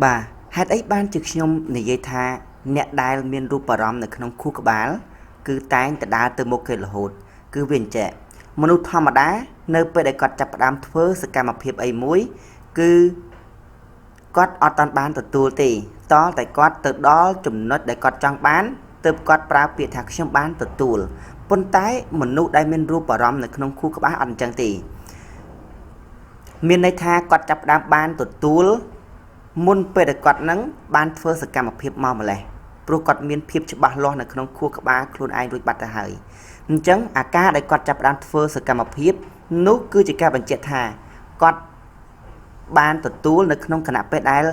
bà hạt ấy ban trực nhom này dây tha nẹt đai miềnรูbờ ròmในក្នុងខួរក្បាលគឺតែងតែដើរទៅមុខគេរហូតគឺវាអញ្ចឹងមនុស្សធម្មតានៅពេលដែលគាត់ចាប់ផ្ដើមធ្វើសកម្មភាពអីមួយគឺគាត់អត់តាន់បានទទួលទេតតែគាត់ទៅដល់ចំណុចដែលគាត់ចង់បានទើបគាត់ប្រើពាក្យថាខ្ញុំបានទទួលប៉ុន្តែមនុស្សដែលមានរូបអារម្មណ៍នៅក្នុងខួរក្បាលអត់អញ្ចឹងទេមានន័យថាគាត់ចាប់ផ្ដើមបានទទួលមុនពេលដែលគាត់នឹងបានធ្វើសកម្មភាពមកម្លេះព្រោះគាត់មានភាពច្បាស់លាស់នៅក្នុងខួរក្បាលខ្លួនឯងរួចបាត់ទៅហើយអញ្ចឹងអាការដែលគាត់ចាប់ផ្ដើមធ្វើសកម្មភាពនោះគឺជាការបញ្ជាក់ថាគាត់បានទទួលនៅក្នុងគណៈពេលដែល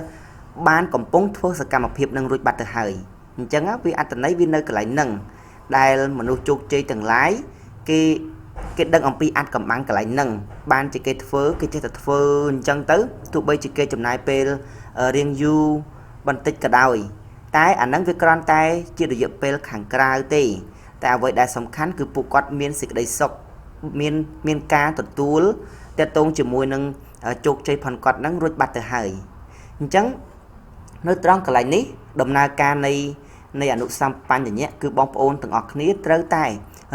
បានកំពុងធ្វើសកម្មភាពនឹងរួចបាត់ទៅហើយអញ្ចឹងវាអត្ថន័យវានៅកន្លែងហ្នឹងដែលមនុស្សជោគជ័យទាំងឡាយគេដឹងអំពីអាចកំបាំងកន្លែងហ្នឹងបានជាគេធ្វើគេចេះតែធ្វើអញ្ចឹងទៅទោះបីជាគេចំណាយពេលរៀងយូរបន្តិចក៏ដោយតែអាហ្នឹងវាគ្រាន់តែជារយៈពេលខាងក្រៅទេតែអ្វីដែលសំខាន់គឺពួកគាត់មានសេចក្តីសុខមានការទទួលទាក់ទងជាមួយនឹងជោគជ័យផងគាត់ហ្នឹងរួចបាត់ទៅហើយអញ្ចឹងនៅត្រង់កន្លែងនេះដំណើរការនៃអនុសម្បញ្ញៈគឺបងប្អូនទាំងអស់គ្នាត្រូវតែ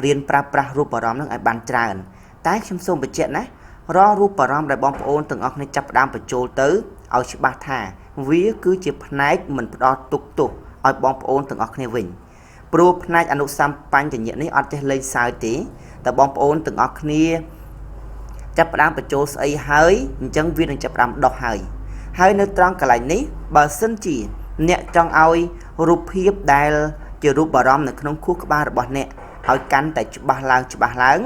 រៀនប្រើប្រាស់រូបអារម្មណ៍នឹងឲ្យបានច្រើនតែខ្ញុំសូមបញ្ជាក់ណារាល់រូបអារម្មណ៍ដែលបងប្អូនទាំងអស់គ្នាចាប់ផ្ដើមបញ្ចូលទៅឲ្យច្បាស់ថាវាគឺជាផ្នែកមិនផ្ដោតទុកទោសឲ្យបងប្អូនទាំងអស់គ្នាវិញព្រោះផ្នែកអនុសម្បញ្ញៈនេះអត់ចេះលេងសើចទេតែបងប្អូនទាំងអស់គ្នាចាប់ផ្ដើមបញ្ចូលស្អីហើយអញ្ចឹងវានឹងចាប់ផ្ដើមដោះហើយនៅត្រង់កន្លែងនេះបើសិនជាអ្នកចង់ឲ្យរូបភាពដែលជារូបអារម្មណ៍នៅក្នុងខួរក្បាលរបស់អ្នកឲ្យកាន់តែច្បាស់ឡើង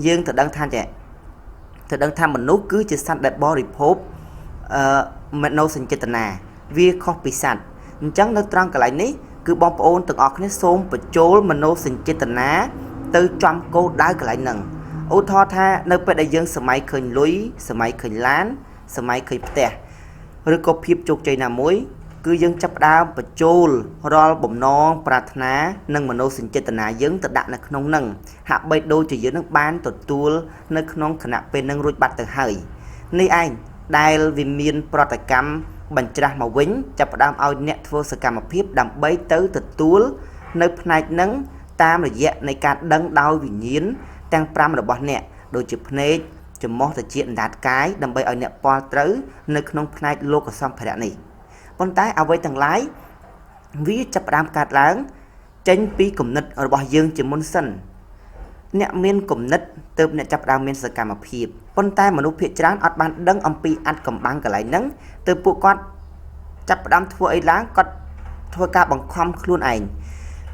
យើងទៅដឹងថាមនុស្សគឺជាសត្វដែលបរិភោគមនោសញ្ចេតនាវាខុសពីសត្វអញ្ចឹងនៅត្រង់កន្លែងនេះគឺបងប្អូនទាំងអស់គ្នាសូមបញ្ចូលមនោសញ្ចេតនាទៅចំគោលដៅកន្លែងហ្នឹងឧទាហរណ៍ថានៅពេលដែលយើងសម័យឃើញលុយសម័យឃើញឡានសម័យឃើញផ្ទះឬក៏ភាពជោគជ័យណាមួយគឺយើងចាប់ផ្ដើមបញ្ចូលរាល់បំណងប្រាថ្នានិងមនោសញ្ចេតនាយើងទៅដាក់នៅក្នុងនឹងហាក់បីដូចជាយើងនឹងបានទទួលនៅក្នុងគណៈពេលនឹងរួចបាត់ទៅហើយនេះឯងដែលវាមានប្រតិកម្មបញ្ច្រាស់មកវិញចាប់ផ្ដើមឲ្យអ្នកធ្វើសកម្មភាពដើម្បីទៅទទួលនៅផ្នែកនឹងតាមរយៈនៃការដឹងដោយវិញ្ញាណទាំង5របស់អ្នកដូចជាភ្នែកច្រមុះត្រចៀកអណ្ដាតកាយដើម្បីឲ្យអ្នកពលត្រូវនៅក្នុងផ្នែកលោកសម្ភារៈនេះប៉ុន្តែអ្វីទាំងឡាយវាចាប់ផ្ដើមកើតឡើងចេញពីគំនិតរបស់យើងជាមុនសិនអ្នកមានគំនិតទើបអ្នកចាប់ផ្ដើមមានសកម្មភាពប៉ុន្តែមនុស្សភាគច្រើនអត់បានដឹងអំពីអាចកំបាំងកន្លែងហ្នឹងទើបពួកគាត់ចាប់ផ្ដើមធ្វើអីឡើងគាត់ធ្វើការបង្ខំខ្លួនឯង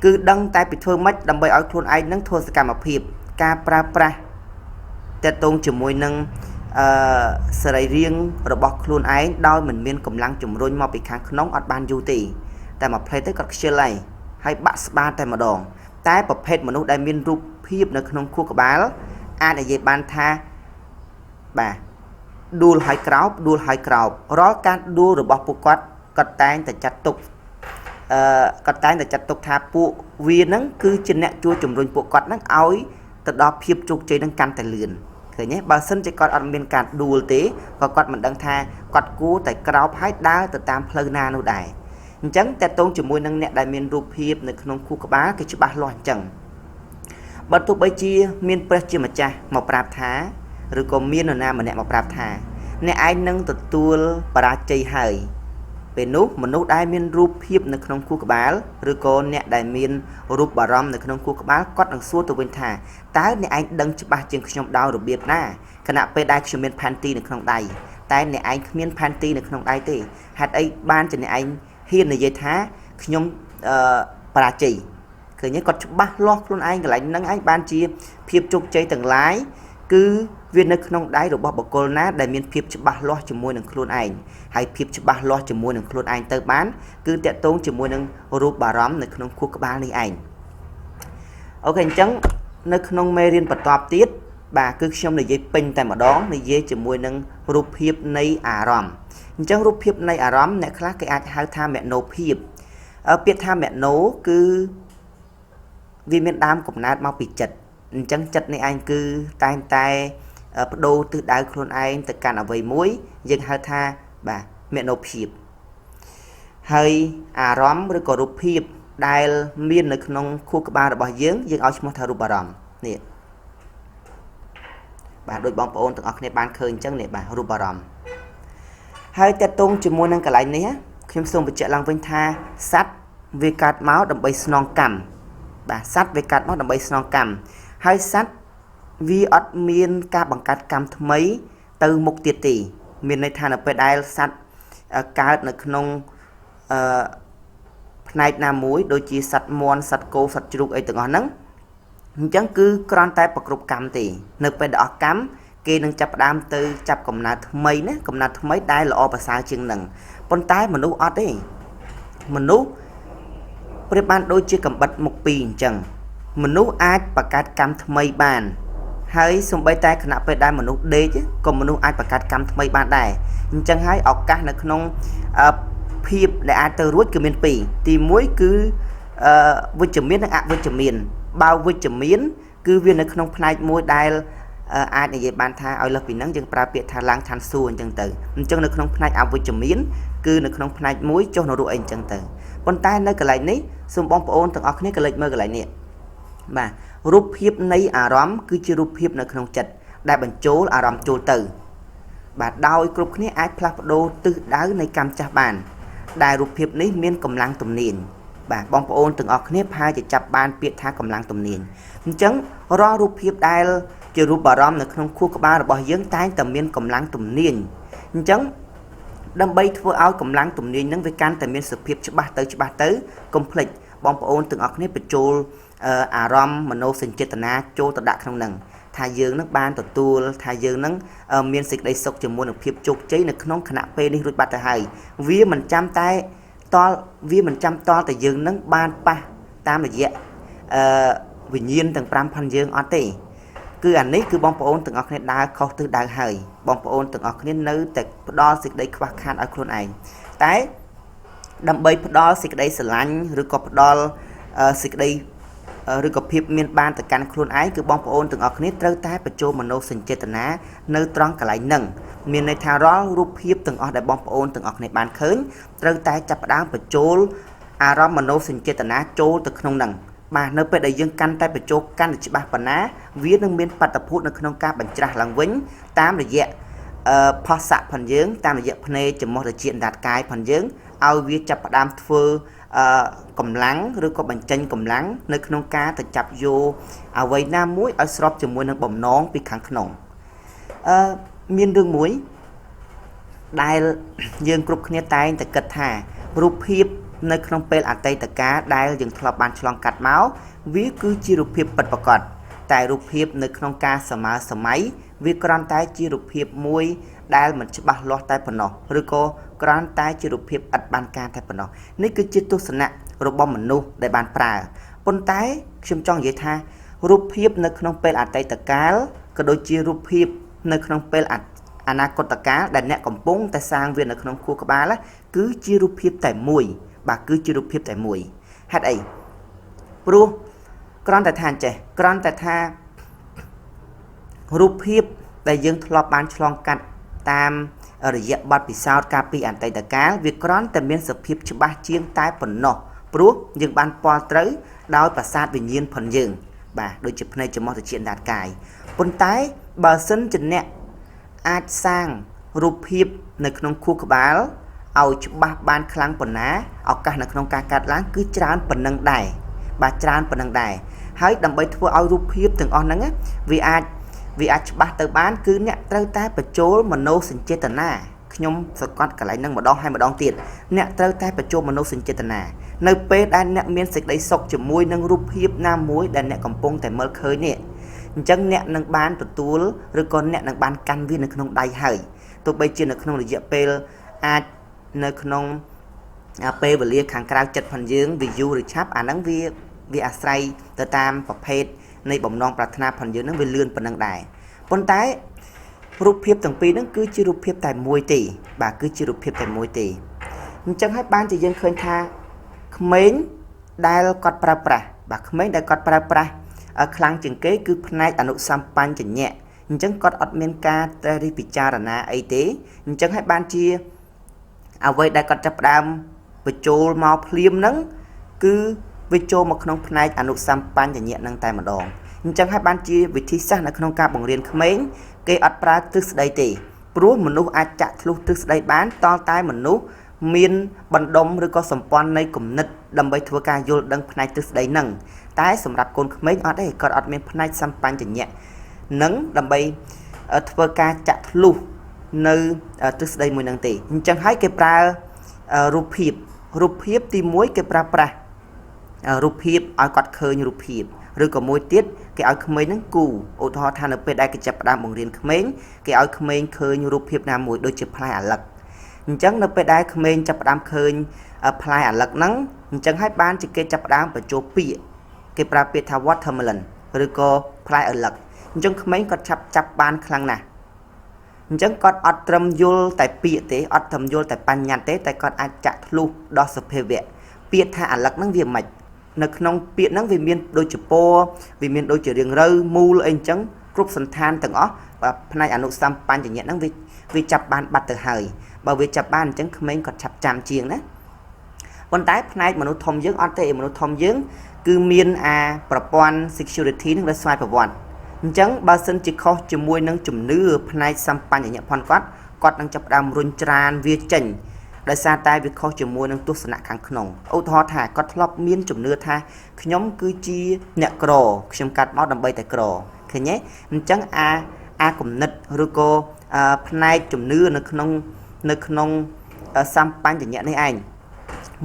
គឺដឹងតែពីធ្វើម៉េចដើម្បីឲ្យខ្លួនឯងនឹងធ្វើសកម្មភាពការប្រើប្រាស់ទាក់ទងជាមួយនឹងសរីរាង្គរបស់ខ្លួនឯងដោយមិនមានកម្លាំងជំរុញមកពីខាងក្នុងអត់បានយូរទេតែមួយផ្លេតទៅគាត់ខ្ជិលហើយបាក់ស្បាតែម្ដងតែប្រភេទមនុស្សដែលមានរូបភាពនៅក្នុងខួរក្បាលអាចនិយាយបានថាបាទដួលហើយក្រោបរាល់ការដួលរបស់ពួកគាត់តែងតែចាត់ទុកថាពួកវានឹងគឺជាអ្នកជួយជំរុញពួកគាត់នឹងឲ្យទៅដល់ភាពជោគជ័យនឹងកាន់តែលឿនឃើញទេបើសិនជាគាត់អត់មានការដួលទេក៏គាត់មិនដឹងថាគាត់គួរតែក្រោបហើយដើរទៅតាមផ្លូវណានោះដែរអញ្ចឹងតើតោងជាមួយនឹងអ្នកដែលមានរូបភាពនៅក្នុងខួរក្បាលគេច្បាស់លាស់អញ្ចឹងបើទោះបីជាមានព្រះជាម្ចាស់មកប្រាប់ថាឬក៏មាននរណាម្នាក់មកប្រាប់ថាអ្នកឯងនឹងទទួលបរាជ័យហើយពេលនោះមនុស្សដែលមានរូបភាពនៅក្នុងខួរក្បាលឬក៏អ្នកដែលមានរូបអារម្មណ៍នៅក្នុងខួរក្បាលគាត់នឹងសួរទៅវិញថាតើអ្នកឯងដឹងច្បាស់ជាងខ្ញុំដោយរបៀបណាខណៈពេលដែលខ្ញុំមានផែនទីនៅក្នុងដៃតែអ្នកឯងគ្មានផែនទីនៅក្នុងដៃទេហេតុអីបានជាអ្នកឯងហ៊ាននិយាយថាខ្ញុំបរាជ័យឃើញទេគាត់ច្បាស់លាស់ខ្លួនឯងកន្លែងហ្នឹងឯងបានជាភាពជោគជ័យទាំងឡាយគឺវានៅក្នុងដៃរបស់បុគ្គលណាដែលមានភាពច្បាស់លាស់ជាមួយនឹងខ្លួនឯងហើយភាពច្បាស់លាស់ជាមួយនឹងខ្លួនឯងទៅបានគឺតាក់ទងជាមួយនឹងរូបអារម្មណ៍នៅក្នុងខួរក្បាលនេះឯងអូខេអញ្ចឹងនៅក្នុងមេរៀនបន្តទៀតបាទគឺខ្ញុំនិយាយពេញតែម្ដងនិយាយជាមួយនឹងរូបភាពនៃអារម្មណ៍អញ្ចឹងរូបភាពនៃអារម្មណ៍អ្នកខ្លះគេអាចហៅថាមនោភាពពាក្យថាមនោគឺវាមានដើមកំណើតមកពីចិត្តអញ្ចឹងចិត្តនេះឯងគឺតែងតែបដូរទិសដៅខ្លួនឯងទៅកាន់អ្វីមួយយើងហៅថាបាទមនោភាព អ ហើយអារម្មណ៍ឬក៏រូបភាពដែលមាននៅក្នុងខួរក្បាលរបស់យើងឲ្យឈ្មោះថារូបអារម្មណ៍នេះបាទដូចបងប្អូនទាំងអស់គ្នាបានឃើញអញ្ចឹងនេះបាទរូបអារម្មណ៍ហើយតកតងជាមួយនឹងកន្លែងនេះខ្ញុំសូមបញ្ជាក់ឡើងវិញថាសត្វវាកើតមកដើម្បីស្នងកម្មបាទសត្វវាកើតមកដើម្បីស្នងកម្មហើយសត្វវាអត់មានការបង្កើតកម្មថ្មីទៅមុខទៀតទេមានន័យថានៅពេលដែលសត្វកើតនៅក្នុងផ្នែកណាមួយដូចជាសត្វមាន់សត្វគោសត្វជ្រូកអីទាំងអស់ហ្នឹងអញ្ចឹងគឺគ្រាន់តែប្រគ្រប់កម្មទេនៅពេលដែលអស់កម្មគេនឹងចាប់ផ្ដើមទៅចាប់កំណើតថ្មីណាកំណើតថ្មីដែលល្អប្រសើរជាងនឹងប៉ុន្តែមនុស្សអត់ទេមនុស្សប្រៀបបានដូចជាកំបិតមុខពីរអញ្ចឹងមនុស្សអាចបង្កើតកម្មថ្មីបានហើយសូម្បីតែខណៈពេលដែលមនុស្សដេកក៏មនុស្សអាចបង្កើតកម្មថ្មីបានដែរអញ្ចឹងហើយឱកាសនៅក្នុងភាពដែលអាចទៅរួចគឺមានពីរទី1គឺវិជ្ជមាននិងអវិជ្ជមានបើវិជ្ជមានគឺវានៅក្នុងផ្នែកមួយដែលអាចនិយាយបានថាឲ្យលើសពីហ្នឹងយើងប្រើពាក្យថាឡើងឋានសួគ៌អញ្ចឹងទៅអញ្ចឹងនៅក្នុងផ្នែកអវិជ្ជមានគឺនៅក្នុងផ្នែកមួយចុះនរកអីអញ្ចឹងទៅប៉ុន្តែនៅកន្លែងនេះសូមបងប្អូនទាំងអស់គ្នាក៏លេចមើលកន្លែងនេះបាទរូបភាពនៃអារម្មណ៍គឺជារូបភាពនៅក្នុងចិត្តដែលបញ្ចូលអារម្មណ៍ចូលទៅបាទដោយគ្រប់គ្នាអាចផ្លាស់ប្ដូរទិសដៅនៃកម្មចាស់បានដែលរូបភាពនេះមានកម្លាំងទំនាញបាទបងប្អូនទាំងអស់គ្នាប្រហែលជាចាប់បានពាក្យថាកម្លាំងទំនាញអញ្ចឹងរាល់រូបភាពដែលជារូបអារម្មណ៍នៅក្នុងខួរក្បាលរបស់យើងតែងតែមានកម្លាំងទំនាញអញ្ចឹងដើម្បីធ្វើឲ្យកម្លាំងទំនាញនឹងវាកាន់តែមានសភាពច្បាស់ទៅកុំភ្លេចបងប្អូនទាំងអស់គ្នាបញ្ចូលអារម្មណ៍មនោសញ្ចេតនាចូលទៅដាក់ក្នុងនឹងថាយើងនឹងបានទទួលថាយើងនឹងមានសេចក្តីសុខជាមួយនឹងភាពជោគជ័យនៅក្នុងខណៈពេលនេះរួចបាត់ទៅហើយវាមិនចាំតែយើងនឹងបានប៉ះតាមរយៈវិញ្ញាណទាំង5ផាន់យើងអត់ទេគឺអានេះគឺបងប្អូនទាំងអស់គ្នាដើរខុសទិសដៅហើយបងប្អូនទាំងអស់គ្នានៅតែផ្ដល់សេចក្តីខ្វះខាតឲ្យខ្លួនឯងតែដើម្បីផ្ដល់សេចក្តីស្រឡាញ់ឬក៏ផ្ដល់សេចក្តីឬក៏ភាពមានបានទៅកាន់ខ្លួនឯងគឺបងប្អូនទាំងអស់គ្នាត្រូវតែបញ្ចូលមនោសញ្ចេតនានៅត្រង់កន្លែងហ្នឹងមានន័យថារាល់រូបភាពទាំងអស់ដែលបងប្អូនទាំងអស់គ្នាបានឃើញត្រូវតែចាប់ផ្ដើមបញ្ចូលអារម្មណ៍មនោសញ្ចេតនាចូលទៅក្នុងហ្នឹងបាទនៅពេលដែលយើងកាន់តែបញ្ចូលកាន់តែច្បាស់ប៉ុណ្ណាវានឹងមានបាតុភូតនៅក្នុងការបញ្ច្រាស់ឡើងវិញតាមរយៈផោះស័កផងយើងតាមរយៈភ្នែកច្រមុះត្រចៀកដាតកាយផងយើងឲ្យវាចាប់ផ្ដើមធ្វើកម្លាំងឬក៏បញ្ចេញកម្លាំងនៅក្នុងការទៅចាប់យកអ្វីណាមួយឲ្យស្របជាមួយនឹងបំណងពីខាងក្នុងមានរឿងមួយដែលយើងគ្រប់គ្នាតែងតែគិតថារូបភាពនៅក្នុងពេលអតីតកាលដែលយើងធ្លាប់បានឆ្លងកាត់មកវាគឺជារូបភាពពិតប្រាកដតែរូបភាពនៅក្នុងការសម័យវាគ្រាន់តែជារូបភាពមួយដែលមិនច្បាស់លាស់តែប៉ុណ្ណោះឬក៏គ្រាន់តែជារូបភាពឥតបានការតែប៉ុណ្ណោះនេះគឺជាទស្សនៈរបស់មនុស្សដែលបានប្រើប៉ុន្តែខ្ញុំចង់និយាយថារូបភាពនៅក្នុងពេលអតីតកាលក៏ដូចជារូបភាពនៅក្នុងពេលអនាគតកាលដែលអ្នកកំពុងតែសាងវានៅក្នុងខួរក្បាលគឺជារូបភាពតែមួយបាទគឺជារូបភាពតែមួយហេតុអីព្រោះគ្រាន់តែថាអញ្ចេះគ្រាន់តែថារូបភាពដែលយើងធ្លាប់បានឆ្លងកាត់តាមរយៈបទពិសោធន៍កាលពីអតីតកាលវាគ្រាន់តែមានសភាពច្បាស់ជាងតែប៉ុណ្ណោះព្រោះយើងបានពាល់ត្រូវដោយប្រសាទវិញ្ញាណផងយើងបាទដូចជាភ្នែកច្រមុះត្រចៀកដាតកាយប៉ុន្តែបើសិនជាអ្នកអាចសាងរូបភាពនៅក្នុងខួរក្បាលឲ្យច្បាស់បានខ្លាំងប៉ុណ្ណាឱកាសនៅក្នុងការកាត់ឡើងគឺច្រើនប៉ុណ្ណឹងដែរបាទច្រើនប៉ុណ្ណឹងដែរហើយដើម្បីធ្វើឲ្យរូបភាពទាំងអស់ហ្នឹងវាអាចច្បាស់ទៅបានគឺអ្នកត្រូវតែបញ្ចូលមនោសញ្ចេតនាខ្ញុំសង្កត់កន្លែងហ្នឹងម្ដងហើយម្ដងទៀតអ្នកត្រូវតែបញ្ចូលមនោសញ្ចេតនានៅពេលដែលអ្នកមានសេចក្តីសុខជាមួយនឹងរូបភាពណាមួយដែលអ្នកកំពុងតែមើលឃើញនេះអញ្ចឹងអ្នកនឹងបានទទួលឬក៏អ្នកនឹងបានកាន់វានៅក្នុងដៃហើយទោះបីជានៅក្នុងរយៈពេលអាចនៅក្នុងពេលវេលាខាងក្រៅចិត្តផងយើងវាយូរឬឆាប់អាហ្នឹងវាអាស្រ័យទៅតាមប្រភេទនៃបំណងប្រាថ្នាផងយើងហ្នឹងវាលឿនប៉ុណ្ណឹងដែរប៉ុន្តែរូបភាពទាំងពីរហ្នឹងគឺជារូបភាពតែមួយទេបាទគឺជារូបភាពតែមួយទេអញ្ចឹងហើយបានជាយើងឃើញថាក្មេងដែលគាត់ប្រើប្រាស់បាទក្មេងដែលគាត់ប្រើប្រាស់ខ្លាំងជាងគេគឺផ្នែកអនុសម្បញ្ញៈអញ្ចឹងគាត់អត់មានការត្រេះរិះពិចារណាអីទេអញ្ចឹងហើយបានជាអ្វីដែលគាត់ចាប់ផ្ដើម បញ្ចូលមកភ្លាមហ្នឹងគឺវាចូលមកក្នុងផ្នែកអនុសម្បញ្ញញ្ញៈហ្នឹងតែម្ដងអញ្ចឹងហើយបានជាវិធីសាស្ត្រនៅក្នុងការបង្រៀនក្មេងគេអត់ប្រើទ្រឹស្ដីទេព្រោះមនុស្សអាចចាក់ធ្លុះទ្រឹស្ដីបានតតែមនុស្សមានបណ្ដុំឬក៏សម្ព័ន្ធនៃគំនិតដើម្បីធ្វើការយល់ដឹងផ្នែកទ្រឹស្ដីហ្នឹងតែសម្រាប់កូនក្មេងអត់ទេគាត់អត់មានផ្នែកសម្បញ្ញញ្ញៈនឹងដើម្បីធ្វើការចាក់ធ្លុះនៅទ្រឹស្ដីមួយហ្នឹងទេអញ្ចឹងហើយគេប្រើរូបភាពទី1គេប្រើប្រាស់រូបភាពឲ្យគាត់ឃើញរូបភាពឬក៏មួយទៀតគេឲ្យក្មេងហ្នឹងគូឧទាហរណ៍ថានៅពេលដែលគេចាប់ផ្ដើមបង្រៀនក្មេងគេឲ្យក្មេងឃើញរូបភាពណាមួយដូចជាផ្លែអាឡឹកអញ្ចឹងនៅពេលដែលក្មេងចាប់ផ្ដើមឃើញផ្លែអាឡឹកហ្នឹងអញ្ចឹងហើយបានជាគេចាប់ផ្ដើមបញ្ចូលពាក្យគេប្រើពាក្យថា watermelon ឬក៏ផ្លែអាឡឹកអញ្ចឹងក្មេងគាត់ចាប់បានខ្លាំងណាស់អញ្ចឹងគាត់អត់ត្រឹមយល់តែពាក្យទេអត់ត្រឹមយល់តែបញ្ញត្តិទេតែគាត់អាចចាក់ធ្លុះដល់សភាវៈពាក្យថាអាឡឹកហ្នឹងវាមិននៅក្នុងពាក្យហ្នឹងវាមានដូចជាពណ៌វាមានដូចជារាងរៅមូលអីអញ្ចឹងគ្រប់សន្តានទាំងអស់ផ្នែកអនុសម្បញ្ញញ្ញៈហ្នឹងវាចាប់បានបាត់ទៅហើយបើវាចាប់បានអញ្ចឹងក្មេងគាត់ឆាប់ចាំជាងណាប៉ុន្តែផ្នែកមនុស្សធំយើងអត់ទេមនុស្សធំយើងគឺមានប្រព័ន្ធ security នឹងដោយស្វ័យប្រវត្តិអញ្ចឹងបើសិនជាខុសជាមួយនឹងជំនឿផ្នែកសម្បញ្ញញ្ញៈផនគាត់នឹងចាប់ផ្ដើមរុញច្រានវាចេញដោយសារតែវាខុសជាមួយនឹងទស្សនៈខាងក្នុងឧទាហរណ៍ថាគាត់ធ្លាប់មានជំនឿថាខ្ញុំគឺជាអ្នកក្រខ្ញុំកាត់មកដើម្បីតែក្រឃើញទេអញ្ចឹងអាគំនិតឬក៏ផ្នែកជំនឿនៅក្នុងសម្បញ្ញញ្ញៈនេះឯង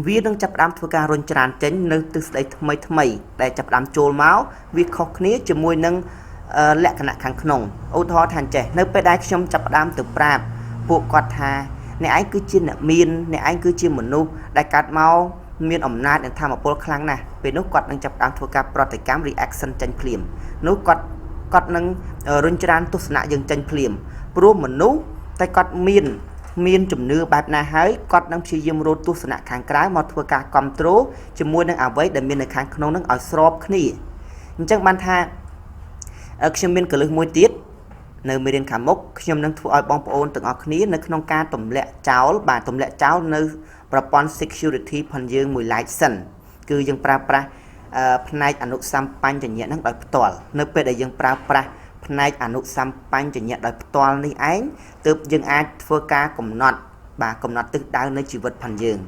វានឹងចាប់ផ្ដើមធ្វើការរុញច្រានចេញនៅទិសដីថ្មីដែលចាប់ផ្ដើមចូលមកវាខុសគ្នាជាមួយនឹងលក្ខណៈខាងក្នុងឧទាហរណ៍ថាចេះនៅពេលដែលខ្ញុំចាប់ផ្ដើមទៅប្រាប់ពួកគាត់ថាអ្នកឯងគឺជាអ្នកមានអ្នកឯងគឺជាមនុស្សដែលកាត់មកមានអំណាចនិងធម៌ពលខ្លាំងណាស់ពេលនោះគាត់នឹងចាប់ផ្ដើមធ្វើការប្រតិកម្ម reaction ចេញភ្លាមនោះគាត់នឹងរុញច្រានទស្សនៈយើងចេញភ្លាមព្រោះមនុស្សតែគាត់មានជំនឿបែបណាហើយគាត់នឹងព្យាយាមរកទស្សនៈខាងក្រៅមកធ្វើការគ្រប់គ្រងជាមួយនឹងអ្វីដែលមាននៅខាងក្នុងនឹងឲ្យស្របគ្នាអញ្ចឹងបានថាខ្ញុំមានកលឹះមួយទៀតនៅមេរៀនខាងមុខខ្ញុំនឹងធ្វើឲ្យបងប្អូនទាំងអស់គ្នានៅក្នុងការទម្លាក់ចោលនៅប្រព័ន្ធ security ផងយើងមួយ like សិនគឺយើងប្រើប្រាស់ផ្នែកអនុសម្បញ្ញញ្ញៈនឹងដោយផ្ទាល់នៅពេលដែលយើងប្រើប្រាស់ផ្នែកអនុសម្បញ្ញញ្ញៈដោយផ្ទាល់នេះឯងទើបយើងអាចធ្វើការកំណត់ទិសដៅនៃជីវិតផងយើង